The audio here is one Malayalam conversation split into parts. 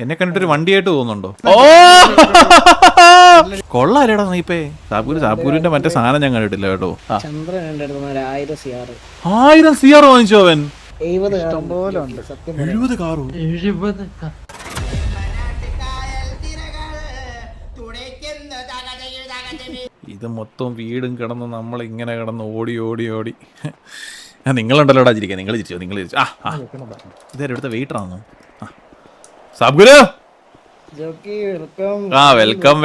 എന്നെ കണ്ടിട്ടൊരു വണ്ടിയായിട്ട് തോന്നുന്നുണ്ടോ? ഓ കൊള്ളാലേടാ നീപ്പേ. സാബുരുവിന്റെ മറ്റേ സാധനം ഞാൻ കണ്ടിട്ടില്ല കേട്ടോ. 1000 CR വാങ്ങിച്ചോ അവൻ? 70 കാറോ? ഇത് മൊത്തം വീടും കിടന്ന് നമ്മളിങ്ങനെ കിടന്ന് ഓടി ഓടി ഓടി. നിങ്ങളുണ്ടല്ലോടാ ചിരിക്കാൻ. നിങ്ങൾ ചിരിച്ചോ. ഇതേരെ ഇവിടുത്തെ വെയിറ്ററാണോ? സാബുരു വെൽക്കം.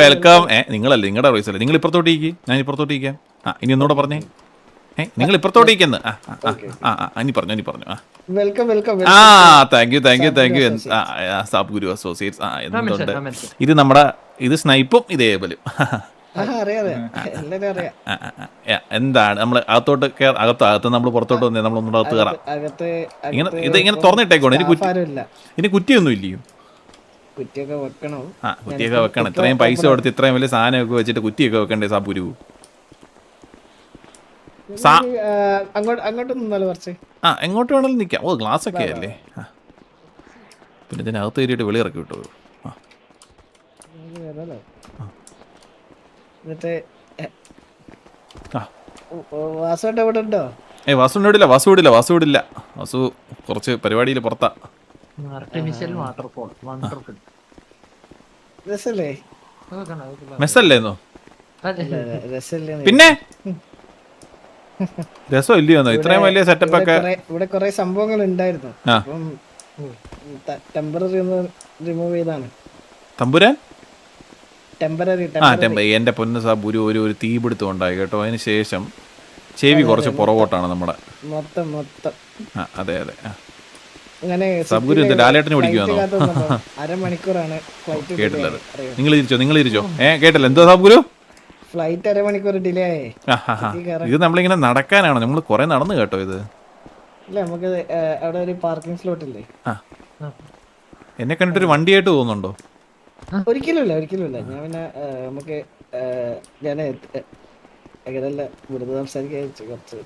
നിങ്ങളല്ലേ, നിങ്ങളുടെ വോയിസ് അല്ലേ? നിങ്ങൾ ഇപ്പുറത്തോട്ടേക്ക്, ഞാൻ ഇപ്പുറത്തോട്ടേക്കാം. ഇനി ഒന്നുകൂടെ പറഞ്ഞേ. നിങ്ങൾ ഇപ്പുറത്തോട്ടേക്കെന്ന്. ഇനി പറഞ്ഞു. താങ്ക് യു സാബുരു അസോസിയേറ്റ്സ്. എന്തുണ്ട് ഇത്? ഇത് സ്നൈപ്പും ഇതേപോലും. എന്താണ് നമ്മൾ അകത്തോട്ട് അകത്ത് നമ്മൾ പുറത്തോട്ട് വന്നേ? നമ്മളൊന്നും അകത്ത് കയറാം. ഇങ്ങനെ തുറന്നിട്ടേക്കോണം. ഇനി കുറ്റിയൊന്നും ഇല്ലയോ? കുറ്റിയൊക്കെ വെക്കണം. ഇത്രയും പൈസ കൊടുത്ത് ഇത്രയും വലിയ സാധനമൊക്കെ വെച്ചിട്ട് കുറ്റിയൊക്കെ വെക്കണ്ടേ സാബുരു? എങ്ങോട്ട് വേണമെങ്കിലും നിൽക്കാം. ഗ്ലാസ് ഒക്കെ അല്ലേ? പിന്നെ ഇതിനകത്ത് കയറിയിട്ട് വെളിയിറക്കി വിട്ടോ? വാസു വിടില്ല. വാസു കുറച്ച് പരിപാടിയിൽ പുറത്താ. മെസ്സല്ലേന്നോ? പിന്നെ രസം ഇല്ലയോന്നോ? ഇത്രയും വലിയ സെറ്റപ്പ് ഒക്കെ ഇവിടെ കുറെ സംഭവങ്ങൾ ഉണ്ടായിരുന്നു. ടെമ്പററി റിമൂവ് ചെയ്താണ്. തമ്പുരാൻ ടെമ്പററി. എന്റെ പൊന്ന് സാബുരു ഒരു തീപിടുത്തം ഉണ്ടായി കേട്ടോ. അതിന് ശേഷം ചെവി കുറച്ച് പുറകോട്ടാണ് നമ്മുടെ മൊത്തം. അതെ. സാബുരു ലാലേട്ടന് പിടിക്കുവാന്നോ? അരമണിക്കൂറാണ് ഫ്ലൈറ്റ്. കേട്ടില്ലത്. നിങ്ങൾ തിരിച്ചോ. കേട്ടില്ല. എന്തോ സാബുരു? ഫ്ലൈറ്റ് അരമണിക്കൂർ ഡിലേ ആയേ. ഇത് നമ്മളിങ്ങനെ നടക്കാനാണോ? നമ്മൾ കുറെ നടന്നു കേട്ടോ. ഇത് ഇല്ല, നമുക്ക് അവിടെ ഒരു പാർക്കിംഗ് സ്ലോട്ട് ഇല്ലേ? എന്നെ കണ്ടിട്ടൊരു വണ്ടിയായിട്ട് തോന്നുന്നുണ്ടോ? ഒരിക്കലുമില്ല. ഞാൻ പിന്നെ നമുക്ക് ഞാൻ അങ്ങനല്ല ഇവിടുന്ന് സംസാരിക്കാൻ കുറച്ച്.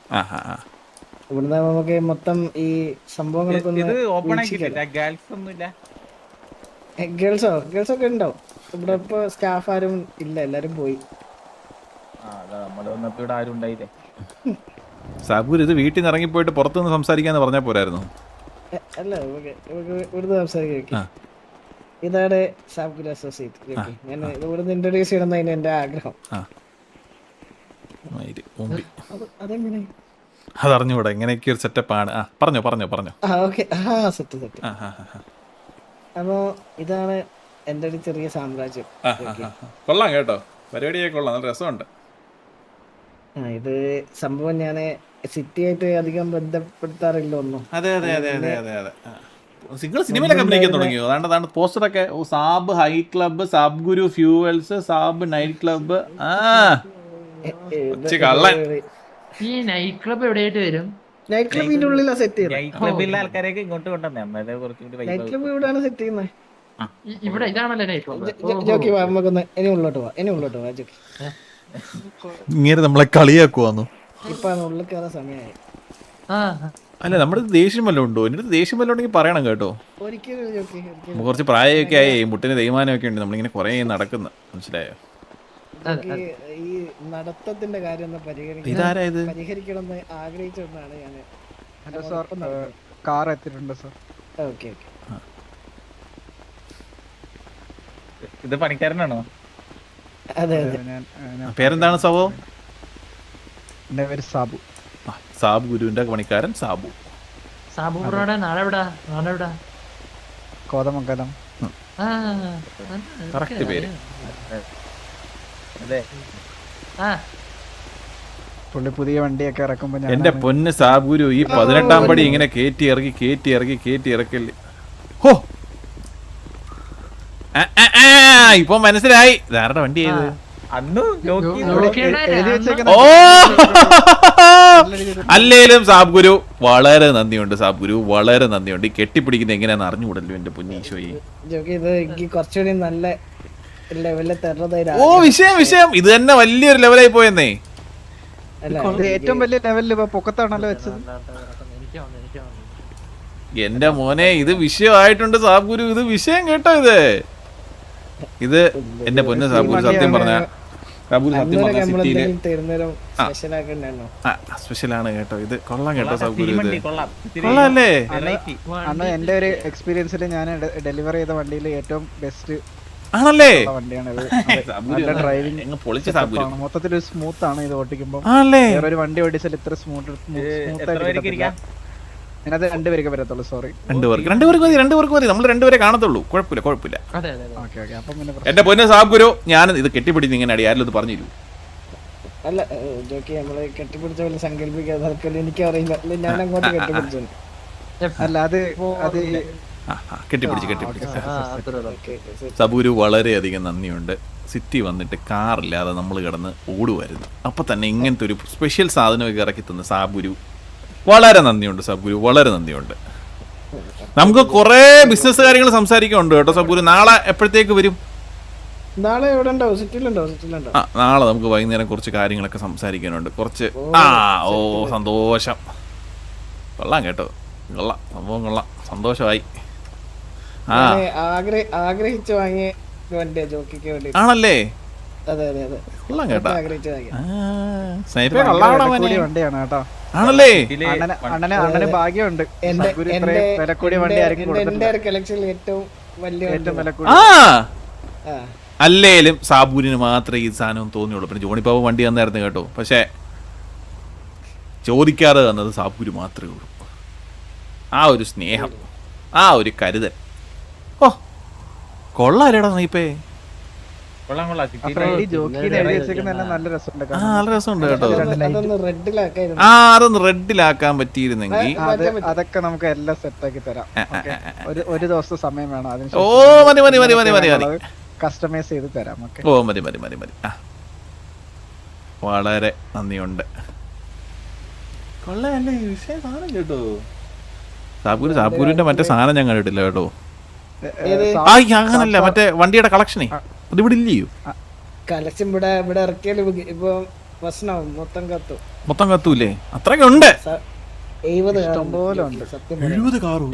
ഇവിടുന്ന് നമുക്ക് മൊത്തം ഈ സംഭവങ്ങളൊക്കെ ഗേൾസോ ഒക്കെ ഉണ്ടാവും ഇവിടെ. ഇപ്പൊ സ്റ്റാഫ് ആരും ഇല്ല, എല്ലാരും പോയി. സാബുർ ഇത് വീട്ടിൽ നിന്ന് ഇറങ്ങിപ്പോയിട്ട് പുറത്തുനിന്ന് സംസാരിക്കാന്ന് പറഞ്ഞാൽ പോരായിരുന്നു? അല്ല, ഇവിടുന്ന് സംസാരിക്കാം. ഇതാണ് സാബുർ അസോസിയേറ്റ്. ഞാൻ ഇവിടുന്ന് ഇൻട്രൊഡ്യൂസ് ചെയ്യണമെന്ന് എന്റെ ആഗ്രഹം. അതെങ്ങനെ? അതറിഞ്ഞൂടെ? എങ്ങനെയൊക്കെ ഒരു സെറ്റപ്പാണ്. പറഞ്ഞോ. സെറ്റ്. അപ്പോ ഇതാണ് എന്റെ ഒരു ചെറിയ സാമ്രാജ്യം. കൊള്ളാം കേട്ടോ, പരിപാടിയൊക്കെ കൊള്ളാം, നല്ല രസമുണ്ട്. ഇത് സംഭവം ഞാൻ സിറ്റി ആയിട്ട് അധികം ബന്ധപ്പെടുത്താറില്ല ഒന്നും. അതെ. നിങ്ങൾ സിനിമയിലൊക്കെ അഭിനയിക്കാൻ തുടങ്ങിയോ? അതാണ്ട് പോസ്റ്ററൊക്കെ. സാബ് ഹൈ ക്ലബ്ബ്, സാബ് ഗുരു ഫ്യൂവൽസ്, സാബ് നൈറ്റ് ക്ലബ്ബ്. കള്ളൻ. ഈ നൈറ്റ് ക്ലബ്ബ് എവിടെയായിട്ട് വരും? നൈറ്റ് ക്ലബിന്റെ ഉള്ളിലാ സെറ്റ് ചെയ്യുന്നത്. ആൾക്കാരെയൊക്കെ ഇങ്ങോട്ട് കൊണ്ടുവന്നേ. നൈറ്റ് ക്ലബ് ഇവിടെയാണ് സെറ്റ് ചെയ്യുന്നത്. ഇവിടെ ഇതാണല്ലോ നൈറ്റ് ക്ലബ്ബ്. ഇനി ഉള്ളോട്ട് പോവാ ജോക്കി. ഇങ്ങനെ നമ്മളെ കളിയാക്കുവാന്നു. ഇപ്പൊ ഉള്ളിൽ കയറാൻ സമയമായി. അല്ല, നമ്മുടെ ദേഷ്യം വല്ലതും ഉണ്ടോ? എൻ്റെ അടുത്ത് ദേഷ്യം വല്ലതും ഉണ്ടെങ്കിൽ പറയണം കേട്ടോ. ഒരിക്കലും കുറച്ച് പ്രായമൊക്കെ ആയി, മുട്ടിന് തേയ്മാനമൊക്കെ ഉണ്ട്, നമ്മളിങ്ങനെ കുറേ നടക്കുന്നു, മനസ്സിലായോ? ഈ നടത്തത്തിന്റെ കാര്യം പരിഹരിക്കണമെന്ന് ആഗ്രഹിച്ചെന്നാണ് ഞാൻ. കാർ എത്തിയിട്ടുണ്ട് സാർ. ഓക്കെ. ഇത് പണിക്കാരനാണോ? അതെ. പേരെന്താണ് സവോ? എന്റെ പേര് സാബു. സാബ് ഗുരുവിന്റെ പണിക്കാരൻ സാബു. സാബു ബ്രോയുടെ നാളെവിടാ? കോതമംഗലം. കറക്റ്റ് പേര്. പുള്ളി പുതിയ വണ്ടിയൊക്കെ ഇറക്കുമ്പോ എന്റെ പൊന്ന് സാബുരു, ഈ 18ാം പടി ഇങ്ങനെ കേറ്റി ഇറക്കല്ലേ. ഹോ, ഇപ്പൊ മനസ്സിലായി ധാരുടെ വണ്ടി ചെയ്ത്. അല്ലേലും സാബ് ഗുരു വളരെ നന്ദിയുണ്ട്. ഈ കെട്ടിപ്പിടിക്കുന്നത് എങ്ങനെയാന്ന് അറിഞ്ഞുകൂടല്ലോ എന്റെ പൊന്നീശോയെ. കുറച്ചുകൂടി നല്ല വിഷയം ഇത് തന്നെ വലിയൊരു ലെവലായി പോയെന്നേ. ഏറ്റവും വലിയ ലെവലിൽ പൊക്കത്താണല്ലോ വെച്ചത്. എന്റെ മോനെ ഇത് വിഷയമായിട്ടുണ്ട് സാബുരു, ഇത് വിഷയം കേട്ടോ ഇത് എന്റെ പൊന്ന് സാബുരു. സത്യം പറഞ്ഞ സാബുരു, സത്യം പറഞ്ഞ സിറ്റിയില് സ്പെഷ്യലാണ് കേട്ടോ ഇത്. കൊള്ളാം കേട്ടോ സാബുരു, ഇത് കൊള്ളാല്ലേ? അണ്ണ എന്റെ ഒരു എക്സ്പീരിയൻസിൽ ഞാൻ ഡെലിവർ ചെയ്ത വണ്ടിയിൽ ഏറ്റവും ബെസ്റ്റ് ആണല്ലേ? വണ്ടിയാണ് ഡ്രൈവിംഗ് പൊളിച്ച സാബുരു. മൊത്തത്തിൽ സ്മൂത്ത് ആണ് ഇത് ഓടിക്കുമ്പോൾ. ആണല്ലേ? വേറൊരു വണ്ടി ഓടിച്ചാൽ ഇത്ര സ്മൂത്ത് അതിനകത്ത് 2 പേർക്ക് വരത്തുള്ളൂ. സോറി, 2 പേർക്ക് മതി. നമ്മൾ 2 പേരെ കാണത്തുള്ളൂ. കുഴപ്പമില്ല. അതെ അതെ ഓക്കെ ഓക്കെ. അപ്പം പിന്നെ എന്റെ പൊന്ന് സാബുരു, ഞാൻ ഇത് കെട്ടിപ്പിടിച്ച് ഇങ്ങനെ അടി ആരെങ്കിലും പറഞ്ഞു തരൂ. അല്ല ജോക്കി, നമ്മള് കെട്ടിപ്പിടിച്ച പോലെ സങ്കല്പിക്കാതെ എനിക്കറിയില്ല, ഞാൻ അങ്ങോട്ട് കെട്ടിപ്പിടിച്ചു. അല്ല അത് കെട്ടിപ്പിടിച്ച് സബുരു വളരെയധികം നന്ദിയുണ്ട്. സിറ്റി വന്നിട്ട് കാറില്ലാതെ നമ്മൾ കിടന്ന് ഓടുമായിരുന്നു. അപ്പം തന്നെ ഇങ്ങനത്തെ ഒരു സ്പെഷ്യൽ സാധനമൊക്കെ ഇറക്കി തന്ന സാബുരു വളരെ നന്ദിയുണ്ട്. സബുരു വളരെ നന്ദിയുണ്ട്. നമുക്ക് കുറേ ബിസിനസ് കാര്യങ്ങൾ സംസാരിക്കാനുണ്ട് കേട്ടോ സബുരു. നാളെ എപ്പോഴത്തേക്ക് വരും? നാളെ എവിടെ ഉണ്ടാവും? സിറ്റിയിലുണ്ടാവും. നാളെ നമുക്ക് വൈകുന്നേരം കുറച്ച് കാര്യങ്ങളൊക്കെ സംസാരിക്കാനുണ്ട്. കുറച്ച് സന്തോഷം. കൊള്ളാം കേട്ടോ, കൊള്ളാം, സംഭവം കൊള്ളാം, സന്തോഷമായി. ആഗ്രഹിച്ചു വാങ്ങിയ വണ്ടിയാ ജോക്കിക്ക് വേണ്ടി. ആണല്ലേ? അതെ, കൊള്ളാം കേട്ടോ. ആഗ്രഹിച്ചു വാങ്ങിയ വണ്ടിയാണ് കേട്ടോ. ആണല്ലേ? അണ്ണന് ഭാഗ്യമുണ്ട്. വിലക്കൂടിയ വണ്ടി ആയിരിക്കും എന്റെ ഒരു കളക്ഷനിൽ ഏറ്റവും വലിയ അല്ലേലും സാബുവിന് മാത്രമേ ഈ സാധനം തോന്നിയുള്ളൂ. പിന്നെ ജോണിപ്പാവ് വണ്ടി തന്നായിരുന്നു കേട്ടോ. പക്ഷെ ചോദിക്കാതെ തന്നത് സാബുവിന് മാത്രമേ ഉള്ളൂ. ആ ഒരു സ്നേഹം, ആ ഒരു കരുതൽ. ഓ കൊള്ളാലേടാ നീപ്പേ. കൊള്ളാം. നല്ല രസമുണ്ട് കേട്ടോ. അതൊന്ന് റെഡിലാക്കാൻ പറ്റിയിരുന്നെങ്കിൽ. അതൊക്കെ നമുക്ക് എല്ലാം സെറ്റാക്കി തരാം. ഒരു ദിവസം സമയം വേണം അതിന്. ഓ മതി കസ്റ്റമൈസ് ചെയ്ത് തരാം. ഓ മതി. വളരെ നന്ദിയുണ്ട്. കൊള്ളാല്ലേ വിഷയം സാധനം കേട്ടോ. സാബുരിന്റെ മറ്റേ സാധനം ഞാൻ കണ്ടിട്ടില്ല കേട്ടോ. അങ്ങനല്ല, മറ്റേ വണ്ടിയുടെ കളക്ഷനേ അത് ഇവിടെ ഇല്ലയോ? കളക്ഷൻ ഇവിടെ ഇറക്കിയാലും ഇപ്പൊ പ്രശ്നമാവും. മൊത്തം കത്തൂല്ലേ? അത്രയൊക്കെ ഉണ്ട്. 70 കാറും.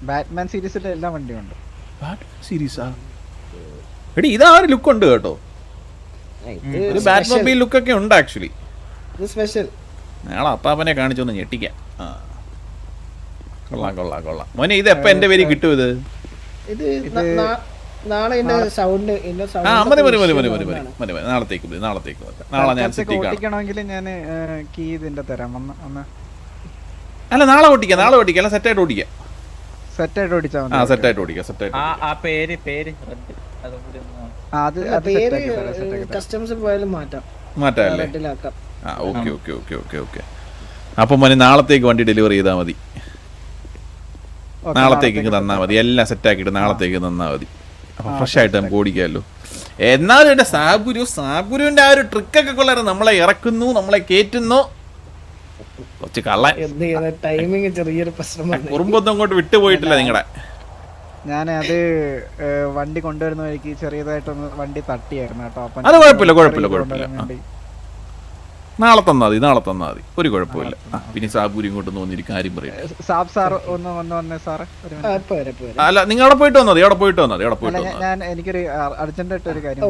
ബാറ്റ്മാൻ സീരീസിലെ എല്ലാ വണ്ടിയും ഉണ്ട്. സീരീസാ എടി, ഇതാ ഒരു ലുക്ക് ഉണ്ട് കേട്ടോ. ഒരു ബാറ്റ്മൊബൈൽ ലുക്കൊക്കെ ഉണ്ട് ആക്ച്വലി. സ്പെഷ്യൽ. ഞങ്ങളെ അപ്പാപ്പനെ കാണിച്ചൊന്ന് ഞെട്ടിക്കാം. കൊള്ളാം മോനെ. ഇത് എപ്പ എന്റെ പേര് കിട്ടും? ഇത് നാളെ സൗണ്ട് മതി. നാളത്തേക്ക് നാളെ ഞാൻ സിറ്റി ഞാൻ കീ ഇതിന്റെ തരാം. അല്ല നാളെ ഓടിക്കാം. അല്ല സെറ്റായിട്ട് ഓടിക്കാം. സെറ്റായിട്ട് ഓടിച്ചാൽ മതി. സെറ്റായിട്ട് ഓടിക്കാം. കസ്റ്റംസ് പോയാലും മാറ്റാം അല്ലേ? ഓക്കെ. അപ്പൊ മോനെ നാളത്തേക്ക് വണ്ടി ഡെലിവറി ചെയ്താൽ മതി. നാളത്തേക്ക് തന്നാൽ മതി. എല്ലാം സെറ്റാക്കിയിട്ട് നാളത്തേക്ക് തന്നാൽ മതി. അപ്പൊ ഫ്രഷ് ആയിട്ട് നമുക്ക് ഓടിക്കാമല്ലോ. എന്നാലും എന്റെ സാബുരുവിന്റെ ആ ഒരു ട്രിക്കൊക്കെ കൊള്ളായിരുന്നു. നമ്മളെ ഇറക്കുന്നു, നമ്മളെ കേറ്റുന്നു. കുറച്ച് കള്ളൻ. ടൈമിങ് ചെറിയൊരു പ്രശ്നം. കുറുമ്പൊന്നും അങ്ങോട്ട് വിട്ടുപോയിട്ടില്ല നിങ്ങളുടെ. ഞാൻ അത് വണ്ടി കൊണ്ടുവരുന്ന വഴിക്ക് ചെറിയതായിട്ടൊന്ന് വണ്ടി തട്ടിയായിരുന്നു കേട്ടോ. അത് കുഴപ്പമില്ല. നാളെ തന്നാ മതി. ഒരു കുഴപ്പമില്ല. പിന്നെ സാബൂരി ഇങ്ങോട്ട് തോന്നിയൊരു കാര്യം പറയും. അല്ല, നിങ്ങൾ അവിടെ പോയിട്ട് വന്നത്. ഞാൻ എനിക്കൊരു അർജന്റായിട്ട് ഒരു കാര്യം.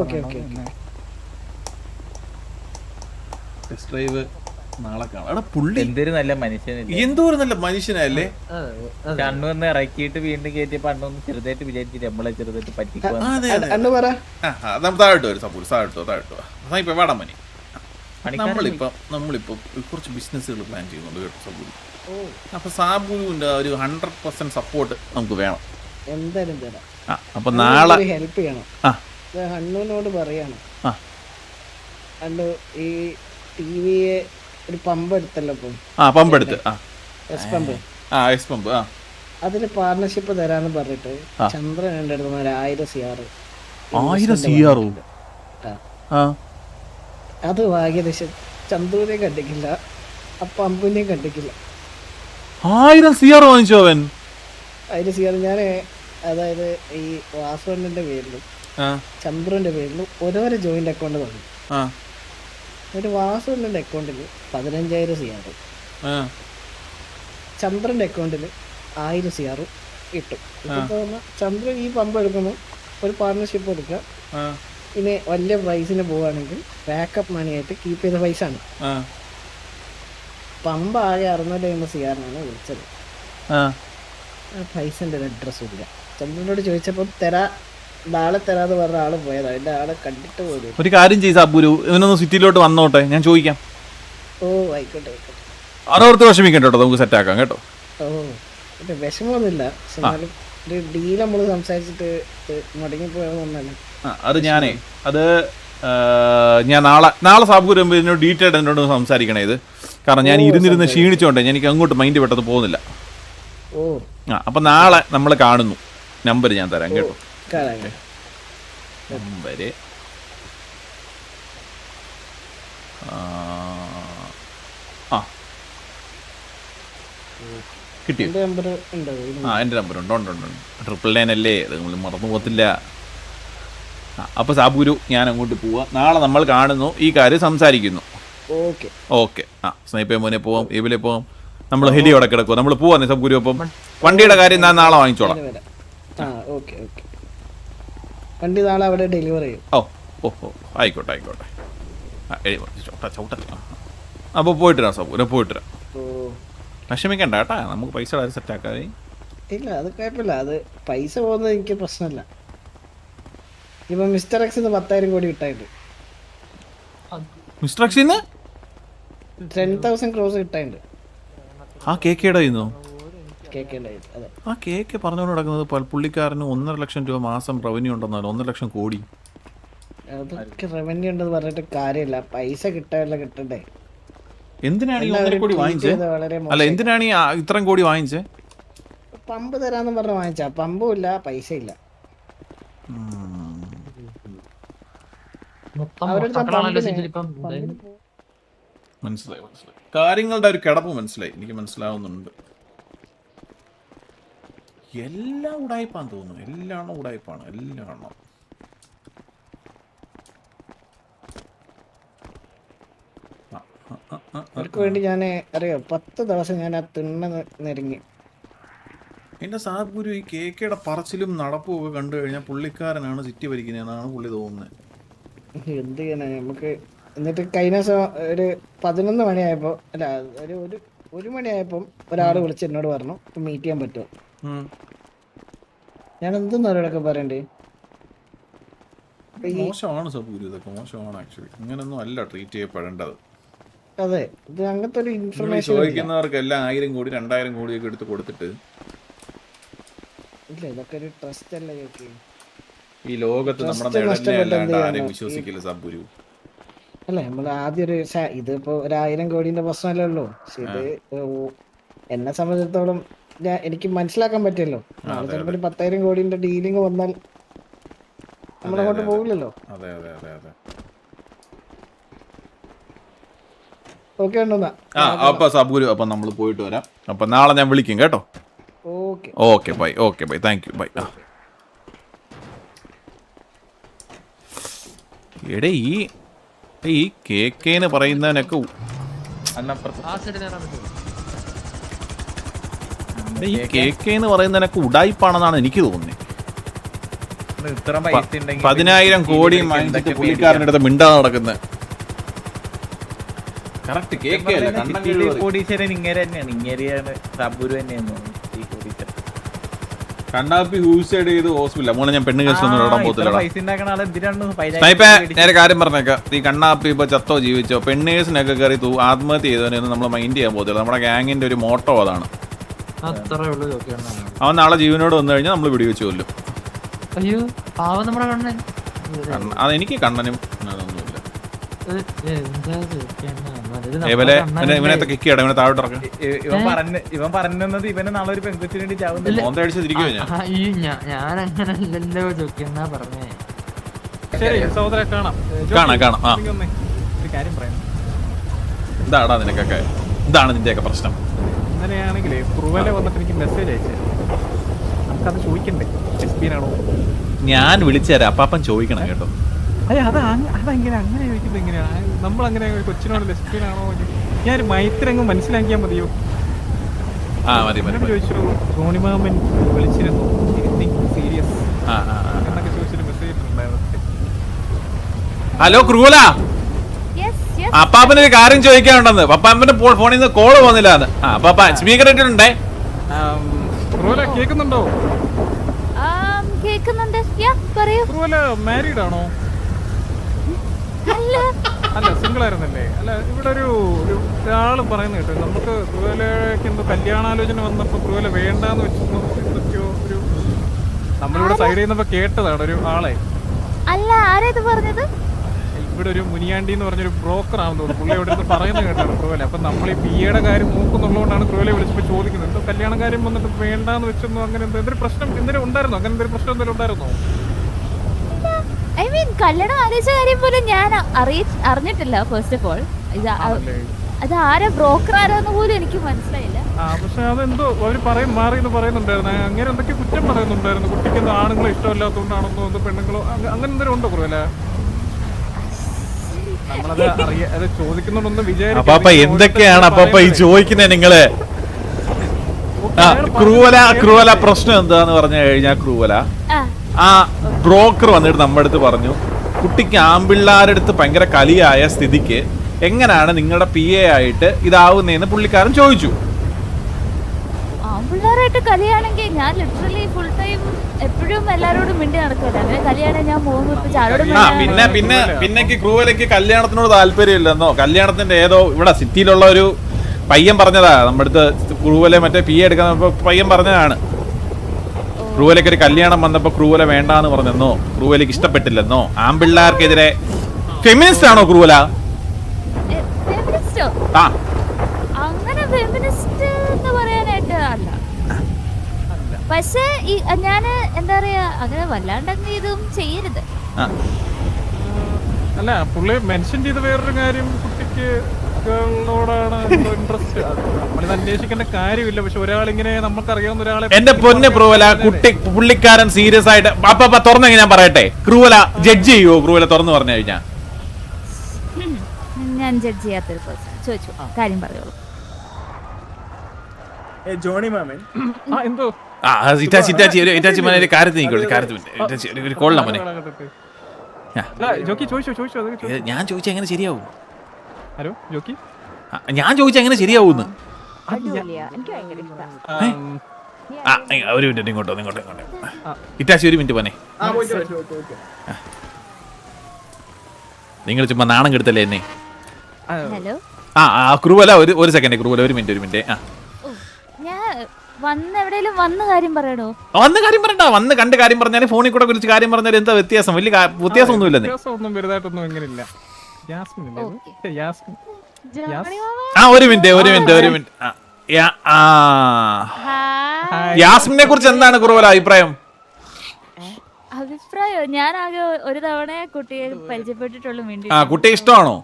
ടെസ്റ്റ് ഡ്രൈവ് നാളെ കാണാം. പുള്ളി എന്തൊരു നല്ല മനുഷ്യനല്ലേ, എന്തോരം നല്ല മനുഷ്യനല്ലേ. കണ്ണൊന്ന് ഇറക്കിയിട്ട് വീണ്ടും കയറ്റിയപ്പോ അണ്ണൊന്ന് ചെറുതായിട്ട് വിചാരിച്ചിട്ട് നമ്മളെ ചെറുതായിട്ട് പറ്റിക്കുവാ. താഴോട്ട് വരും താഴോട്ട് ഇപ്പൊ വേടാൻ മതി. നമ്മളിപ്പോ കുറച്ച് ബിസിനസ്സുകൾ പ്ലാൻ ചെയ്യുന്നുണ്ട് കേട്ടോ സാബുരു. അപ്പൊ സാബുരുവിന്റെ ഒരു 100% സപ്പോർട്ട് നമുക്ക് വേണം. എന്തായാലും തരാം. അപ്പൊ നാളെ ഹെൽപ്പ് ചെയ്യണം. അണ്ണുവിനോട് പറയണം. അണ്ണു ഈ ടിവിയെ ഒരു പമ്പ് എടുത്തല്ലോ ഇപ്പൊ. പമ്പ് എടുത്ത് എസ് പമ്പ് അതിന് പാർട്ണർഷിപ്പ് തരാന്ന് പറഞ്ഞിട്ട് ചന്ദ്രൻ എന്റെ അടുത്ത് 1000 CR. അത് ഭാഗ്യദേശം ചന്ദ്രനെ കണ്ടിക്കില്ല, ആ പമ്പിനെയും കണ്ടിക്കില്ല. 1000 CR വാങ്ങിച്ചോ അവൻ? 1000 CR ഞാന്, അതായത് ഈ വാസുവിന്റെ പേരിലും ചന്ദ്രന്റെ പേരിലും ഓരോരോ ജോയിന്റ് അക്കൗണ്ട് തുടങ്ങി. ഒരു വാസുവിന്റെ അക്കൗണ്ടിൽ 15000 CR, ചന്ദ്രന്റെ അക്കൗണ്ടിൽ 1000 CR കിട്ടും. ഇപ്പൊ ചന്ദ്രൻ ഈ പമ്പ് എടുക്കുമ്പോൾ ഒരു പാർട്ണർഷിപ്പ് എടുക്കുക. പിന്നെ വലിയ പ്രൈസിന് പോവുകയാണെങ്കിൽ ബാക്കപ്പ് മണി ആയിട്ട് കീപ്പ് ചെയ്ത പൈസ ആണ്. പമ്പ് ആകെ 650 CR വിളിച്ചത്. പൈസന്റെ ഒരു അഡ്രസ്സും ഇല്ല. ചന്ദ്രനോട് ചോദിച്ചപ്പോൾ നാളെ തരാന്ന് പറഞ്ഞ ആള് പോയതാ. എന്റെ ആളെ കണ്ടിട്ട് പോലും. ഒരു കാര്യം ചെയ്ത അബുരു, ഇവനൊന്ന് സിറ്റിയിലോട്ട് വന്നോട്ടെ, ഞാൻ ചോദിക്കാം. ഓ ആയിക്കോട്ടെ ആയിക്കോട്ടെ. അതോർത്ത് വിഷമിക്കണ്ട കേട്ടോ, നമുക്ക് സെറ്റ് ആക്കാം കേട്ടോ. ഓ വിഷമമൊന്നുമില്ല. പക്ഷെ എന്നാലും ഒരു ഡീൽ നമ്മള് സംസാരിച്ചിട്ട് മുടങ്ങി പോയൊന്നല്ല. അത് ഞാനേ ഞാൻ നാളെ സാബു വരുമ്പോൾ എന്നോട് ഡീറ്റെയിൽഡ് എന്നോട് സംസാരിക്കണേ ഇത്. കാരണം ഞാൻ ഇരുന്നിരുന്ന് ക്ഷീണിച്ചോണ്ടേ എനിക്ക് അങ്ങോട്ട് മൈൻഡ് പെട്ടെന്ന് പോകുന്നില്ല. അപ്പൊ നാളെ നമ്മൾ കാണുന്നു. നമ്പർ ഞാൻ തരാം കേട്ടോ. നമ്പര് കിട്ടിയോ? എൻ്റെ നമ്പർ ഉണ്ട്. 999 അല്ലേ, അത് നമ്മൾ മറന്നു പോകത്തില്ല. അപ്പോൾ സാബുരു ഞാൻ അങ്ങോട്ട് പോവാം. നാളെ നമ്മൾ കാണുന്നു, ഈ കാര്യം സംസാരിക്കുന്നു. ഓക്കെ. സ്നൈപ്പേ മോനെ പോവാം, ഏബിലെ പോവാം. നമ്മൾ ഹെലി അവിടെ കിടക്കും. നമ്മൾ പോവാന്നേ സാബുരു. അപ്പം വണ്ടിയുടെ കാര്യം ഞാൻ നാളെ വാങ്ങിച്ചോളാം. വണ്ടി നാളെ അവിടെ ഡെലിവറി ചെയ്യും. ഓ ആയിക്കോട്ടെ. അപ്പോൾ പോയിട്ട് വരാം സാബുര, പോയിട്ട് വരാം. വിഷമിക്കണ്ട കേട്ടാ, നമുക്ക് പൈസ വളരെ സെറ്റ് ആക്കാതെ. ഇല്ല അത് കുഴപ്പമില്ല. അത് പൈസ പോകുന്നത് എനിക്ക് പ്രശ്നമില്ല. ഇപ്പൊ മിസ്റ്റർ എക്സിന് 10,000 കോടി കിട്ടായിട്ട്. മിസ്റ്റർ എക്സിന് 10,000 crores കിട്ടായിട്ട്. ആ കേക്കേടെ ഇന്നോ അതെ. ആ കേക്ക് പറഞ്ഞുകൊണ്ട് നടക്കുന്നത് പുള്ളിക്കാരന് 1.5 ലക്ഷം രൂപ മാസം റവന്യൂ ഉണ്ടെന്നാലും 1 ലക്ഷം കോടി. അതൊക്കെ റവന്യൂ ഉണ്ടെന്ന് പറഞ്ഞിട്ട് കാര്യമില്ല. പൈസ കിട്ടണ്ടേ. എന്തിനാണ് ഈ 1.5 കോടി വാങ്ങിച്ചത്? അല്ല, എന്തിനാണ് ഈ ഇത്രയും കോടി വാങ്ങിച്ചേ? പമ്പ് തരാന്ന് പറഞ്ഞ വാങ്ങിച്ചാ. പമ്പും ഇല്ല, പൈസ ഇല്ല. മനസ്സിലായി. കാര്യങ്ങളുടെ ഒരു കിടപ്പ് മനസ്സിലായി, എനിക്ക് മനസ്സിലാവുന്നുണ്ട്. എല്ലാം ഉടായ്പാന്ന് തോന്നുന്നു. എല്ലാം ഉടായ്പാണ്. അവർക്ക് വേണ്ടി ഞാൻ അറിയോ 10 ദിവസം ഞാൻ ആ തിണ്ണ നെരുങ്ങി. എന്റെ സാബുരു, ഈ കേക്കയുടെ പറച്ചിലും നടപ്പും ഒക്കെ കണ്ടു കഴിഞ്ഞാൽ പുള്ളിക്കാരനാണ് സിറ്റി ഭരിക്കുന്നതെന്നാണ് പുള്ളി തോന്നുന്നത്. എന്ത് ചെയ്യാനാ നമുക്ക്. എന്നിട്ട് കഴിഞ്ഞ ദിവസം ഒരു 11 മണിയായപ്പോ, അല്ല ഒരു മണിയായപ്പം ഒരാൾ വിളിച്ച് എന്നോട് പറഞ്ഞു മീറ്റ് ചെയ്യാൻ പറ്റുമോ. ഞാൻ എന്തെന്ന് അവരോടൊക്കെ പറയണ്ടേ. മോശമാണ് സാബുരു, ഇതൊക്കെ മോശമാണ്. ആക്ച്വലി ഇങ്ങനൊന്നും അല്ല ട്രീറ്റ് ചെയ്യപ്പെടേണ്ടത്. അതെ, ഇത് അങ്ങനത്തെ ഒരു ഇൻഫർമേഷൻ ചോദിക്കുന്നവർക്കെല്ലാം 1000 കോടി 2000 കോടിയൊക്കെ എടുത്ത് കൊടുത്തിട്ട് ഇല്ല. ഇതൊക്കെ ഒരു ട്രസ്റ്റ് അല്ലേ. ഈ ലോകത്ത് നമ്മുടെ ആരെയും വിശ്വസിക്കില്ല സാബുരു. അല്ലേ, നമ്മൾ ആദ്യം ഇതിപ്പോ 1000 കോടിന്റെ പ്രശ്നമല്ലേ ഉള്ളൂ. പക്ഷെ ഇത് എന്നെ സംബന്ധിച്ചിടത്തോളം എനിക്ക് മനസ്സിലാക്കാൻ പറ്റിയല്ലോ. ചിലപ്പോൾ 10,000 കോടിന്റെ ഡീലിങ് വന്നാൽ നമ്മളങ്ങോട്ട് പോകില്ലല്ലോ. ഓക്കെ ഉണ്ടോന്നാ. അപ്പൊ സാബുരു, അപ്പൊ നമ്മൾ പോയിട്ട് വരാം. അപ്പൊ നാളെ ഞാൻ വിളിക്കും കേട്ടോ. Okay bye. Thank you. Bye. എടേ ഈ കേക്കേന്ന് പറയുന്നതിനൊക്കെ ഈ കേക്കേന്ന് പറയുന്നതിനൊക്കെ ഉടായിപ്പാണെന്നാണ് എനിക്ക് തോന്നുന്നത്. 10,000 കോടിയും വാങ്ങിച്ചിട്ട് പുള്ളിക്കാരൻ്റെ അടുത്ത് മിണ്ടാതെ നടക്കുന്നത്. കറക്റ്റ് കേക്കല്ല, കോടീശ്വരൻ ഇങ്ങനെ തന്നെയാണ്. ഇങ്ങനെയാണ് സാബുരു തന്നെയാണ് ഈ കോടീശ്വരൻ. കണ്ണാപ്പി സൂസൈഡ് ചെയ്ത് ഹോസ്പിറ്റലില്ല മോനെ. ഞാൻ പെണ്ണ് കേസ് ഒന്നും ഇടാൻ പോകത്തില്ല. നേരെ കാര്യം പറഞ്ഞേക്കാം. ഈ കണ്ണാപ്പി ഇപ്പൊ ചത്തോ ജീവിച്ചോ, പെണ്ണ് കേസിനൊക്കെ കയറി ആത്മഹത്യ ചെയ്തവനൊന്നും നമ്മൾ മൈൻഡ് ചെയ്യാൻ പോകത്തില്ല. നമ്മുടെ ഗാങ്ങിന്റെ ഒരു മോട്ടോ അതാണ്. അവൻ നാളെ ജീവനോട് വന്നു കഴിഞ്ഞാൽ നമ്മൾ വെടിവെച്ച് കൊല്ലും. അതെനിക്ക് കണ്ണനും അതൊന്നുമില്ല. ഇവനത്തെ കിക്കിയാടാ, ഇവനെ താഴോട്ട് ഇറക്കാം. ഇവൻ പറഞ്ഞത് ഇവനെ നാളെ ഒരു പെൺകുച്ചിന് വേണ്ടി മോന്തടിച്ചിരിക്കുവോ ഞാനങ്ങനല്ലോ ചോദിക്കാ പറഞ്ഞേ. കാണാം. ഒരു കാര്യം പറയാം. എന്താടാ നിനക്കൊക്കെ, എന്താണ് നിന്റെയൊക്കെ പ്രശ്നം? അങ്ങനെയാണെങ്കിലേ കുറുവല വന്നിട്ട് എനിക്ക് മെസ്സേജ് അയച്ചു. നമുക്കത് ചോദിക്കണ്ടേ, ലെസ്ബിയനാണോ? ഞാൻ വിളിച്ചുതരാം, അപ്പാപ്പൻ ചോദിക്കണം കേട്ടോ. അതെ, അതെങ്ങനെ അങ്ങനെ ചോദിക്കുന്നത് എങ്ങനെയാണ്? നമ്മളങ്ങനെ കൊച്ചിനോട് ലെസ്ബിയനാണോ? ഞാനൊരു മൈത്രങ്ങ് മനസ്സിലാക്കിയാൽ മതിയോ? ആ മതി മതി മതി. ചോദിച്ചു സോണിമാമൻ വിളിച്ചിരുന്നു സീരിയസ് ആ ആ ആ. എന്നൊക്കെ ചോദിച്ചൊരു മെസ്സേജ് ഇട്ടിട്ടുണ്ടായിരുന്നു. ഹലോ ക്രൂല, അപ്പാപ്പനൊരു കാര്യം ചോദിക്കാനുണ്ടെന്ന്. പപ്പാപ്പന്റെ ഫോണിൽ നിന്ന് കോള് പോകുന്നില്ലാന്ന്. ആ പപ്പ സ്പീക്കർ ഇട്ടിട്ടുണ്ടേ. ക്രൂല കേൾക്കുന്നുണ്ടോ? കേക്കുന്നുണ്ട്. പറയൂ. ക്രൂല മാരീഡ് ആണോ? അല്ല സിംഗിൾ ആയിരുന്നല്ലേ? അല്ല ഇവിടെ ഒരാള് പറയുന്ന കേട്ടോ, നമുക്ക് ക്രൂലയ്ക്ക് എന്തോ കല്യാണാലോചന വന്നപ്പോ ക്രൂല വേണ്ടാന്ന് വെച്ചോ എന്തൊക്കെയോ ഒരു നമ്മളിവിടെ സൈഡിൽ നിന്നപ്പോ കേട്ടതാണ് ഒരു ആളെ. അല്ല, ആരേത് പറഞ്ഞത്? ഇവിടെ ഒരു മുനിയാണ്ടി എന്ന് പറഞ്ഞൊരു ബ്രോക്കർ ആണെന്ന് തോന്നുന്നു. പുള്ളി ഇവിടെ നിന്ന് പറയുന്നത് കേട്ടാണ് ക്രൂല. അപ്പൊ നമ്മൾ ഈ പിയുടെ കാര്യം നോക്കുന്നുള്ളതുകൊണ്ടാണ് ക്രൂലെ വിളിച്ചപ്പോ ചോദിക്കുന്നത്. എന്തോ കല്യാണ കാര്യം വന്നിട്ട് വേണ്ടാന്ന് വെച്ചെന്നോ അങ്ങനെ എന്തൊരു പ്രശ്നം എന്തെങ്കിലും ഉണ്ടായിരുന്നോ? അങ്ങനെ എന്തൊരു പ്രശ്നം എന്തെങ്കിലും ഉണ്ടായിരുന്നോ? ഐ മീൻ കല്യാണം ആലോചിച്ച കാര്യം പോലും ഞാൻ അറിഞ്ഞിട്ടില്ല. ഫസ്റ്റ് ഓഫ് ഓൾ അത് ആരാ ബ്രോക്കർ ആരാന്ന് പോലും എനിക്ക് മനസ്സിലായില്ല. പക്ഷെ അതെന്തോ അവര് മാറിയെന്ന് പറയുന്നുണ്ടായിരുന്നു. അങ്ങനെ എന്തൊക്കെ കുറ്റം പറയുന്നുണ്ടായിരുന്നു. കുട്ടിക്ക് എന്തോ ആണുങ്ങളെ ഇഷ്ടമല്ലാത്തതുകൊണ്ടാണെന്നോ എന്തോ പെണ്ണുങ്ങളോ അങ്ങനെ എന്തെങ്കിലും ഉണ്ടോ ക്രൂല? നമ്മളത് അത് ചോദിക്കുന്നുണ്ടൊന്ന് അപ്പാപ്പ എന്തൊക്കെയാണ് അപ്പാപ്പ ഈ ചോദിക്കുന്നത് നിങ്ങള്? ക്രൂവല പ്രശ്നം എന്താന്ന് പറഞ്ഞു കഴിഞ്ഞാൽ ക്രൂവല ആ ബ്രോക്കർ വന്നിട്ട് നമ്മുടെ അടുത്ത് പറഞ്ഞു കുട്ടിക്ക് ആമ്പിള്ളാരുടെ അടുത്ത് ഭയങ്കര കലിയായ സ്ഥിതിക്ക് എങ്ങനെയാണ് നിങ്ങളുടെ PA ആയിട്ട് ഇതാവുന്നതെന്ന് പുള്ളിക്കാരൻ ചോദിച്ചു. ആമ്പിള്ളാരായിട്ട് കല്യാണെങ്കിൽ ഞാൻ ലിറ്ററലി ഫുൾ ടൈം എപ്പോഴും എല്ലാരോടും മിണ്ടി നടക്കില്ല. അങ്ങനെ കല്യാണം ഞാൻ പിന്നെ ക്രൂവലയ്ക്ക് കല്യാണത്തിനോട് താല്പര്യമില്ലെന്നോ കല്യാണത്തിന്റെ ഏതോ ഇവിടെ സിറ്റിയിലുള്ള ഒരു പയ്യൻ പറഞ്ഞതാ നമ്മുടെ അടുത്ത്. ക്രൂവലെ മറ്റേ PA എടുക്കാൻ പയ്യൻ പറഞ്ഞതാണ്. ക്രൂവലയ്ക്ക് ഒരു കല്യാണം വന്നപ്പോ ക്രൂവല വേണ്ടാന്ന് പറഞ്ഞെന്നോ ക്രൂവലയ്ക്ക് ഇഷ്ടപ്പെട്ടില്ലെന്നോ. ആമ്പിള്ളാർക്കെതിരെ ഫെമിനിസ്റ്റ് ആണോ ക്രൂവല? ആ അങ്ങനെ ഫെമിനിസ്റ്റ് എന്ന് പറയാനായിട്ട് അല്ല. പക്ഷേ ഞാന് എന്താ പറയാ അങ്ങനെ വല്ലാണ്ടങ്ങ് ഇതും ചെയ്യരുത്. അല്ല പുള്ളി മെൻഷൻ ചെയ്ത വേറൊരു കാര്യം കുട്ടിക്ക് ഗേളിനോടാണ് ഇൻട്രസ്റ്റ്. നമ്മളിത് അന്വേഷിക്കേണ്ട കാര്യമില്ല. പക്ഷെ ഒരാളിങ്ങനെ നമുക്കറിയാവുന്ന ഒരാളെ എന്റെ പൊന്നെ ക്രൂവല പുള്ളിക്കാരൻ സീരിയസ് ആയിട്ട് അപ്പ തുറന്നെങ്കിൽ ഞാൻ പറയട്ടെ, ക്രൂവല ജഡ്ജ് ചെയ്യുവോ? ക്രൂവല തുറന്നു പറഞ്ഞു കഴിഞ്ഞാ ഞാൻ ജഡ്ജ് ചെയ്യാത്തൊരു പേഴ്സൺ. ചോദിച്ചു കാര്യം പറയുള്ളൂ. ജോണി മാമൻ എന്തോ ഞാൻ ചോദിച്ച എങ്ങനെ ശരിയാവും? ഹലോ ജോക്കി, ഞാൻ ചോദിച്ച എങ്ങനെ ശരിയാവൂന്ന്? ഒരു മിനിറ്റ് ഇങ്ങോട്ടോ ഇറ്റാച്ചി ഒരു മിനിറ്റ് പോനെ. നിങ്ങൾ ചുമ്മാ നാണം കെടുത്തല്ലേ എന്നെ? ഹലോ ക്രൂവല ഒരു സെക്കൻഡ് ക്രൂവല ഒരു മിനിറ്റ്. ഞാൻ എവിടെയെങ്കിലും വന്ന കാര്യം പറയണോ? വന്ന കാര്യം പറയണ്ട. വന്ന് കണ്ട് കാര്യം പറഞ്ഞാൽ ഫോണിൽ കൂടെ വിളിച്ച് കാര്യം പറഞ്ഞാൽ എന്താ വ്യത്യാസം? വലിയ വ്യത്യാസം ഒന്നുമില്ലെന്നേ. വലുതായിട്ടൊന്നും എങ്ങനെയില്ല. ഒരു മിനിറ്റ്. യാസ്മിനെ കുറിച്ച് എന്താണ് ക്രൂവല അഭിപ്രായം? ഞാൻ ആകെ ഒരു തവണ കുട്ടിയെ പരിചയപ്പെട്ടിട്ടുള്ളൂ. കുട്ടിയെ ഇഷ്ടമാണോ?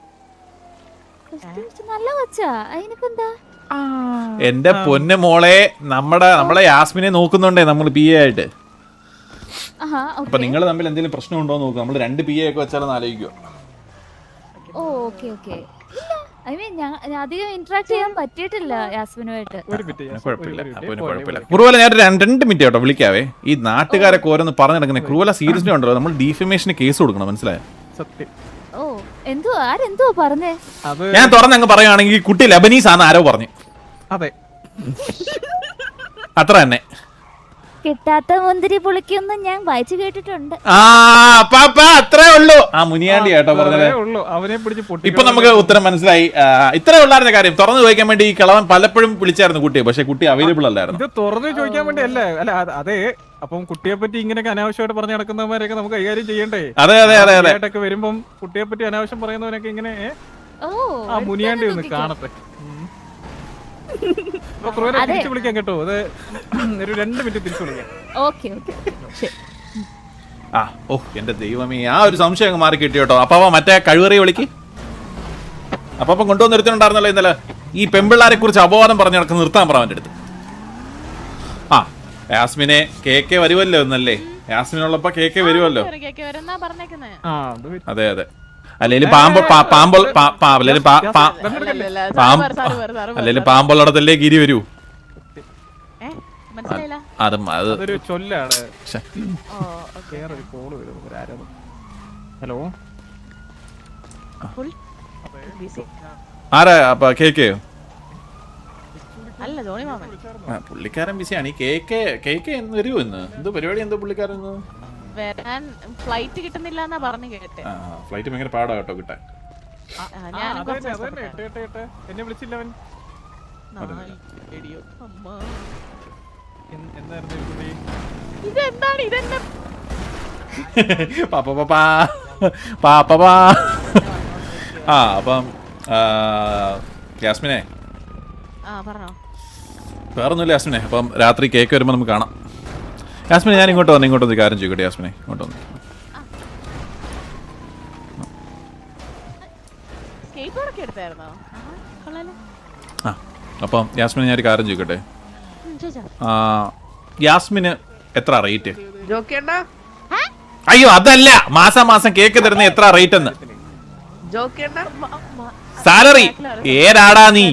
നല്ല കൊച്ചാ, അതിനിപ്പെന്താ? എന്റെ പൊന്നെ മോളെ, നമ്മളെ യാസ്മിനെ നോക്കുന്നുണ്ടേ നമ്മൾ PA ആയിട്ട്. അപ്പൊ നിങ്ങൾ തമ്മിൽ എന്തെങ്കിലും പ്രശ്നമുണ്ടോ നോക്കുക. നമ്മൾ 2 PA ഒക്കെ വെച്ചാലെന്ന് ആലോചിക്കുക. അധികം ഇന്ററാക്ട് ചെയ്യാൻ പറ്റിയിട്ടില്ല യാസ്മിനുമായിട്ട്. കുഴപ്പമില്ല. ക്രൂവല ഞാൻ 2 മിനിറ്റ് കേട്ടോ വിളിക്കാവേ. ഈ നാട്ടുകാരൊക്കെ ഓരോന്ന് പറഞ്ഞു നടക്കുന്നത് ക്രൂവല സീരിയസ്ലി ഉണ്ടല്ലോ. നമ്മൾ ഡീഫമേഷന് കേസ് കൊടുക്കണം, മനസ്സിലായോ? ആരെന്തുവാ പറഞ്ഞേ? ഞാൻ തുറന്നങ്ങ് പറയുകയാണെങ്കിൽ കുട്ടി ലബനീസ് ആണെന്ന് ആരോ പറഞ്ഞു. അതെ, അത്ര തന്നെ. കിട്ടാത്ത മുന്തിരി പുളിക്കൊന്നും ഞാൻ വായിച്ചു കേട്ടിട്ടുണ്ട്. അത്രേ ഉള്ളൂ. മുനിയാണ്ടി കേട്ടോ പറഞ്ഞത്. ഇപ്പൊ നമുക്ക് ഉത്തരം മനസ്സിലായി. ഇത്രേ ഉള്ളായിരുന്ന കാര്യം. തുറന്നു ചോദിക്കാൻ വേണ്ടി ഈ കിളവൻ പലപ്പോഴും വിളിച്ചായിരുന്നു കുട്ടിയെ, പക്ഷെ കുട്ടി അവൈലബിൾ അല്ലായിരുന്നു. ഇത് തുറന്നു ചോദിക്കാൻ വേണ്ടി അല്ല അതെ. അപ്പം കുട്ടിയെ പറ്റി ഇങ്ങനെയൊക്കെ അനാവശ്യമായിട്ട് പറഞ്ഞു നടക്കുന്നവരൊക്കെ നമുക്ക് കൈകാര്യം ചെയ്യണ്ടേ? അതെ വരുമ്പം കുട്ടിയെ പറ്റി അനാവശ്യം പറയുന്നവനൊക്കെ ഇങ്ങനെ മുനിയാണ്ടി ഒന്ന് കാണട്ടെ. തിരിച്ചു വിളിക്കാം കേട്ടോ. അത് ഒരു 2 മിനിറ്റ് തിരിച്ചു വിളിക്കാം. എന്റെ ദൈവമേ, ഒരു സംശയം അങ്ങ് മാറി കിട്ടി കേട്ടോ. അപ്പാ മറ്റേ കഴിവറി വിളിക്ക്. അപ്പം കൊണ്ടുവന്ന് നിർത്തിയിട്ടുണ്ടായിരുന്നല്ലോ ഇന്നലെ. ഈ പെമ്പിള്ളാരെ കുറിച്ച് അപവാദം പറഞ്ഞു നടക്കുന്ന നിർത്താൻ പറ അവൻ്റെ അടുത്ത്. യാസ്മിനെ കേക്ക് വരുമല്ലോ എന്നല്ലേ? യാസ്മിനുള്ളപ്പോ കേക്ക് വരുമല്ലോ. അതെ. അല്ലെങ്കിൽ പാമ്പുള്ളിടത്തല്ലേ ഗിരി വരൂ. മനസ്സിലായില്ല. അതൊരു ചൊല്ലാണ്. ശ്ശെ. ഓ, okay. വേറൊരു കോള് വരുന്നു, ആരാണ്? Hello, Full busy. ആരാ അപ്പൊ കേക്കയോ? അല്ല, ജോണി മാമൻ. പുള്ളിക്കാരൻ ബിസിയാണ്. ഈ കേക്ക് എന്ന് വരുമോ ഇന്ന്? എന്ത് പരിപാടി? എന്തോ പുള്ളിക്കാരൻ ഇന്ന് വരാൻ ഫ്ലൈറ്റ് കിട്ടുന്നില്ല എന്നാ പറഞ്ഞു കേട്ടെ. ഫ്ലൈറ്റ് ഭയങ്കര പാടാ കേട്ടോ കിട്ടാൻ. ഞാനും കുറച്ച് എന്നെ വിളിച്ചില്ല അവൻ. എന്തായിരുന്നു ഇതെന്താണ് ഇതെന്നെ പാപ്പാ. അപ്പം യാസ്മിനെ പറഞ്ഞോ. വേറൊന്നുമില്ല യാസ്മിനെ. അപ്പം രാത്രി കേക്ക് വരുമ്പോൾ നമുക്ക് കാണാം. യാസ്മിനെ ഞാൻ ഇങ്ങോട്ട് വന്ന് കാര്യം ചോദിക്കട്ടെ. യാസ്മിനെ ഇങ്ങോട്ട് വന്ന്. സ്കേറ്റ്ബോർഡൊക്കെ എടുത്തായിരുന്നോ? കൊള്ളാലോ. ആ അപ്പം യാസ്മിനെ ഞാനൊരു കാര്യം ചോദിക്കട്ടെ. ചോദിച്ചോ. യാസ്മിന് എത്ര റേറ്റ്? ജോക്കേണ്ട അയ്യോ അതല്ല, മാസം കേക്ക് തരുന്ന എത്ര റേറ്റ് എന്ന്. ജോക്കേണ്ട സാലറി ഏതാടാ നീ?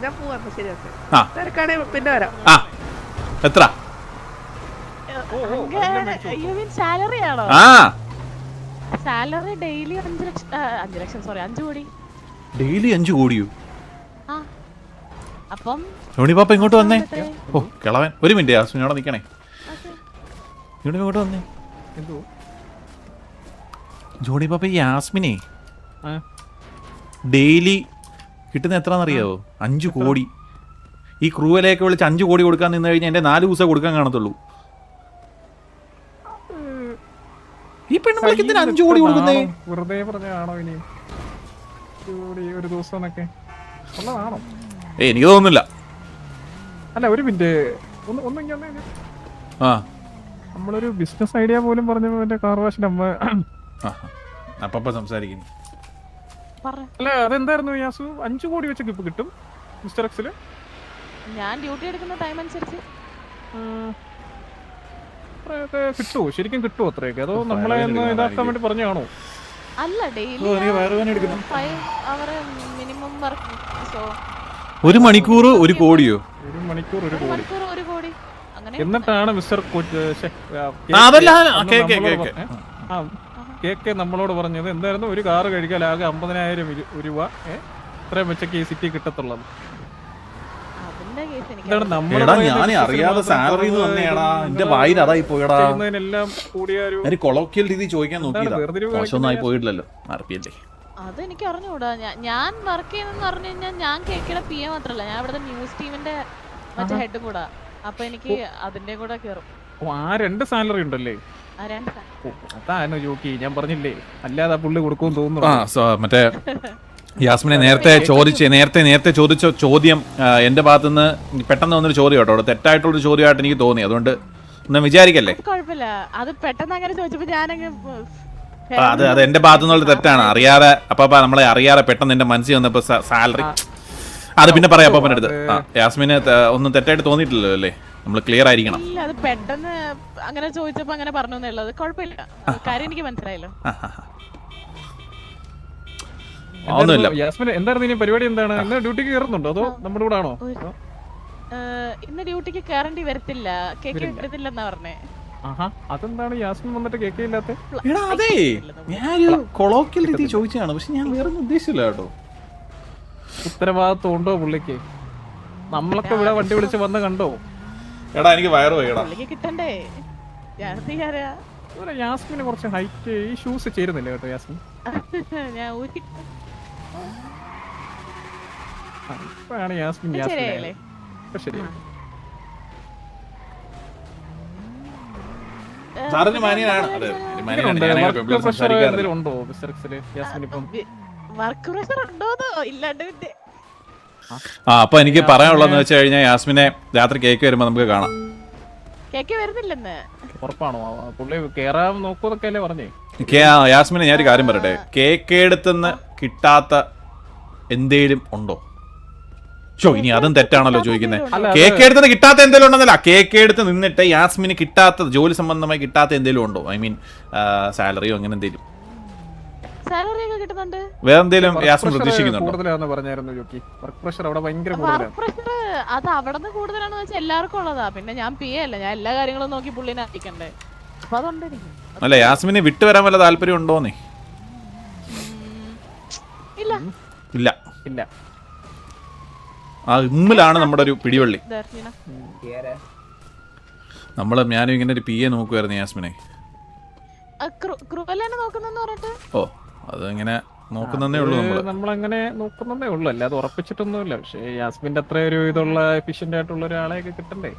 ഞാൻ പോവാ. ശരി, ആ തിരക്കാണെ പിന്നെ വരാം. ആ എത്ര? സാലറി ആണോ? ആ സാലറി ഡെയിലി 5 ലക്ഷം, സോറി 5 കോടി. ഡെയിലി 5 കോടിയോ? ആ അപ്പം ജോണി പാപ്പ ഇങ്ങോട്ട് വന്നേ. ഓ കിളവൻ, ഒരു മിനിറ്റ് യാസ്മിൻ അവിടെ നിൽക്കണേ. ഇങ്ങോട്ട് വന്നേ. എന്തോ ജോണി പാപ്പ, ഈ യാസ്മിനെ ആ, ഡെയിലി കിട്ടുന്ന എത്രയാണെന്നറിയാവോ? 5 കോടി. ഈ ക്രൂവിലേക്ക് വിളിച്ച് 5 കോടി കൊടുക്കാൻ നിന്ന് കഴിഞ്ഞാൽ എൻ്റെ 4 ദിവസം കൊടുക്കാൻ കാണത്തുള്ളൂ. ഈ പെണ്ണുങ്ങൾക്ക് എന്തിനാ 5 കോടി കൊടുക്കുന്നേ? വെറുതെ പറഞ്ഞാണോ ഇനി ഒരു ദിവസം എന്നൊക്കെ ഉള്ളതാണോ? എനിക്ക് തോന്നുന്നില്ല. അല്ല, ഒരു മിനിറ്റ്, ഒന്ന് ഇങ്ങനെ ആ നമ്മളൊരു ബിസിനസ് ഐഡിയ പോലും പറഞ്ഞ മറ്റേ കാർ വാഷിന്റെ അമ്മ. അപ്പ സംസാരിക്കുന്നു. അല്ല, അതെന്തായിരുന്നു യാസു? 5 കോടി വെച്ചൊക്കെ ഇപ്പൊ കിട്ടും മിസ്റ്റർ എക്സില്? ഞാൻ ഡ്യൂട്ടി എടുക്കുന്ന ടൈം അനുസരിച്ച് അത്രയൊക്കെ കിട്ടുമോ? ശരിക്കും കിട്ടുമോ അത്രയൊക്കെ? അതോ നമ്മളെ ഒന്ന് ഇതാക്കാൻ വേണ്ടി പറഞ്ഞാണോ? അല്ല, ഡെയിലി 5 അവർ മിനിമം വർക്ക്. സോ 1 മണിക്കൂർ 1 കോടിയോ? 1 മണിക്കൂർ 1 കോടി. മണിക്കൂർ 1 കോടി അങ്ങനെ. എന്നിട്ടാണ് മിസ്റ്റർ കേക്ക് നമ്മളോട് പറഞ്ഞത് എന്തായിരുന്നു? ഒരു കാറ് കഴിക്കാൻ ആകെ 50,000 രൂപ ഇത്രയും വെച്ചൊക്കെ ഈ സിറ്റി കിട്ടത്തുള്ളത്. അതിന്റെ കേസ് എനിക്ക് ഞാൻ അറിയാതെ സാലറി എന്റെ വായിൽ അതായി പോയടാ. എല്ലാം കൂടിയൊരു കൊളോക്കിയൽ രീതി ചോദിക്കാൻ നോക്കിയതാ. മോശമൊന്നായി പോയിട്ടില്ലല്ലോ. അറിയില്ലേ? അത് എനിക്ക് അറിഞ്ഞുകൂടാ. ഞാൻ വർക്ക് ചെയ്യുന്നെന്ന് പറഞ്ഞു കഴിഞ്ഞാൽ ഞാൻ കേക്കിടെ PM മാത്രല്ല, ഞാൻ ഇവിടുത്തെ ന്യൂസ് ടീമിന്റെ മറ്റേ ഹെഡും കൂടാ. അപ്പൊ എനിക്ക് അതിന്റെ കൂടെ കേറും. ആ 2 സാലറി ഉണ്ടല്ലേ? അതാണ് ജോക്കി, ഞാൻ പറഞ്ഞില്ലേ, അല്ലാതെ പുള്ളി കൊടുക്കുമെന്ന് തോന്നുന്നു. മറ്റേ യാസ്മിനെ നേരത്തെ ചോദിച്ച ചോദ്യം എന്റെ ഭാഗത്തുനിന്ന് പെട്ടെന്ന് വന്നൊരു ചോദ്യം കേട്ടോ. തെറ്റായിട്ടുള്ളൊരു ചോദ്യമായിട്ട് എനിക്ക് തോന്നി. അതുകൊണ്ട് ഒന്നും വിചാരിക്കല്ലേ. കുഴപ്പമില്ല, അത് പെട്ടെന്ന് അങ്ങനെ ചോദിച്ചപ്പോ ഞാനങ്ങ് അത് എന്റെ ഭാഗത്തുനിന്നുള്ള തെറ്റാണ്. അറിയാതെ നമ്മളെ അറിയാതെ പെട്ടെന്ന് എന്റെ മനസ്സിൽ വന്നപ്പോ സാലറി അത് പിന്നെ പറയാം അപ്പൻ്റെ അടുത്ത്. യാസ്മിന് ഒന്നും തെറ്റായിട്ട് തോന്നിയിട്ടില്ലല്ലോ അല്ലേ? നമ്മൾ ക്ലിയർ ആയിരിക്കണം. ഇല്ല, അത് പെട്ടെന്ന് അങ്ങനെ ചോദിച്ചപ്പോ അങ്ങനെ പറഞ്ഞു എന്നുള്ളത് കുഴപ്പമില്ല. കാര്യം എനിക്ക് മനസ്സിലായല്ലോ. ഒന്നുമില്ല. യാസ്മിൻ എന്തായിരുന്നു ഇനി പരിപാടി? എന്താണ് ഇന്ന് ഡ്യൂട്ടിക്ക് കയറുന്നുണ്ടോ അതോ നമ്മുടെ കൂടെ ആണോ? ഇന്ന് ഡ്യൂട്ടിക്ക് കയറേണ്ടി വരത്തില്ല, കേക്ക് കിട്ടത്തില്ലെന്നാ പറഞ്ഞേ. അതെന്താണ് യാസ്മിൻ വന്നിട്ട് കേക്ക് ഇല്ലാത്ത? അതെ, ഞാനൊരു കൊളോക്കിയൽ രീതി ചോദിച്ചതാണ്. പക്ഷെ ഞാൻ വേറെ ഉദ്ദേശിച്ചില്ല കേട്ടോ. ഉത്തരവാദിത്വം ഉണ്ടോ പുള്ളിക്ക്? നമ്മളൊക്കെ ഇവിടെ വണ്ടി വിളിച്ച് വന്ന് കണ്ടോ? എടാ എനിക്ക് വയറ് പോയിടാ. കിട്ടണ്ടേ? യാസ്മിന് കുറച്ച് ഹൈറ്റ്, ഈ ഷൂസ് ചേരുന്നില്ല കേട്ടോ യാസ്മിൻ. ഞാൻ ഇപ്പോഴാണ് യാസ്മിൻ ശരിയായില്ലേ? ശരി. ഉണ്ടോ മിസ്റ്റർ എക്സില് യാസ്മിൻ ഇപ്പം? വർക്ക് പ്രഷർ ഉണ്ടോന്നോ? ഇല്ലാണ്ട് അപ്പൊ എനിക്ക് പറയാനുള്ളതെന്ന് വെച്ച് കഴിഞ്ഞാൽ യാസ്മിനെ രാത്രി കേക്ക് വരുമ്പോ നമുക്ക് കാണാം. കേക്ക് വരുന്നില്ലെന്ന് ഉറപ്പാണോ? പുള്ളി കേറാൻ നോക്കൂന്നൊക്കെ അല്ലേ പറഞ്ഞേ? യാസ്മിനെ ഞാനൊരു കാര്യം പറയട്ടെ. കേക്ക് എടുത്തുനിന്ന് കിട്ടാത്ത എന്തേലും ഉണ്ടോ? ഇനി അതും തെറ്റാണല്ലോ ചോദിക്കുന്നത്. കേക്ക് എടുത്ത് കിട്ടാത്ത എന്തെങ്കിലും ഉണ്ടെന്നല്ല, കേക്ക് എടുത്ത് നിന്നിട്ട് യാസ്മിന് കിട്ടാത്ത ജോലി സംബന്ധമായി കിട്ടാത്ത എന്തെങ്കിലും ഉണ്ടോ? ഐ മീൻ സാലറിയോ അങ്ങനെ എന്തെങ്കിലും? സാലറി ഒക്കെ കിട്ടുന്നുണ്ട്. വേറെ എന്തെങ്കിലും യാസ്മിൻ പ്രതീക്ഷിക്കുന്നുണ്ടോ? കൂടുതലാന്ന് പറഞ്ഞായിരുന്നു ജോക്കി. വർക്ക് പ്രഷർ അവിടെ ഭയങ്കര വർക്ക് കൂടുതലാണ്. പ്രഷർ അത് അവിടെ നിന്ന് കൂടുതലാണെന്ന് വെച്ചാൽ എല്ലാവർക്കും ഉള്ളതാ. പിന്നെ ഞാൻ PA അല്ല, ഞാൻ എല്ലാ കാര്യങ്ങളും നോക്കി പുള്ളിനെ അയക്കണ്ടേ. അപ്പൊ അതുകൊണ്ട് എനിക്ക് അല്ല യാസ്മിനെ വിട്ടുവരാൻ വല്ല താല്പര്യം ഉണ്ടോന്നേ? ഇല്ല ഇല്ല ഇല്ല. ആ ഉമ്മിലാണ് നമ്മുടെ ഒരു പിടിവള്ളി. ദർശന ഞാനും ഇങ്ങനെ ഒരു PA നോക്കുമായിരുന്നു യാസ്മിനെ. ക്രൂവലിനെ നോക്കുന്നെന്ന് പറഞ്ഞിട്ട്. ഓ അതിങ്ങനെ നോക്കുന്നേ ഉള്ളൂ നമ്മളങ്ങനെ നോക്കുന്നതേ ഉള്ളൂ, അല്ലാതെ ഉറപ്പിച്ചിട്ടൊന്നുമില്ല. പക്ഷേ യാസ്മിന്റെ അത്ര ഒരു ഇതുള്ള എഫിഷ്യന്റ് ആയിട്ടുള്ള ഒരാളെയൊക്കെ കിട്ടണ്ടേ.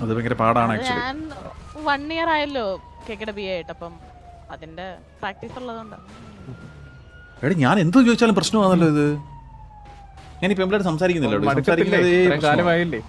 അത് ഭയങ്കര പാടാണ് ആക്ച്വലി. ഞാൻ 1 year ആയല്ലോ കേക്കയുടെ BA ആയിട്ട്. അപ്പം അതിന്റെ പ്രാക്ടീസ് ഉള്ളതുകൊണ്ടാ. എടി ഞാൻ എന്ത് ചോദിച്ചാലും പ്രശ്നമാണല്ലോ ഇത്. ഞാനിപ്പോ സംസാരിക്കുന്നില്ല. കാലമായില്ലേ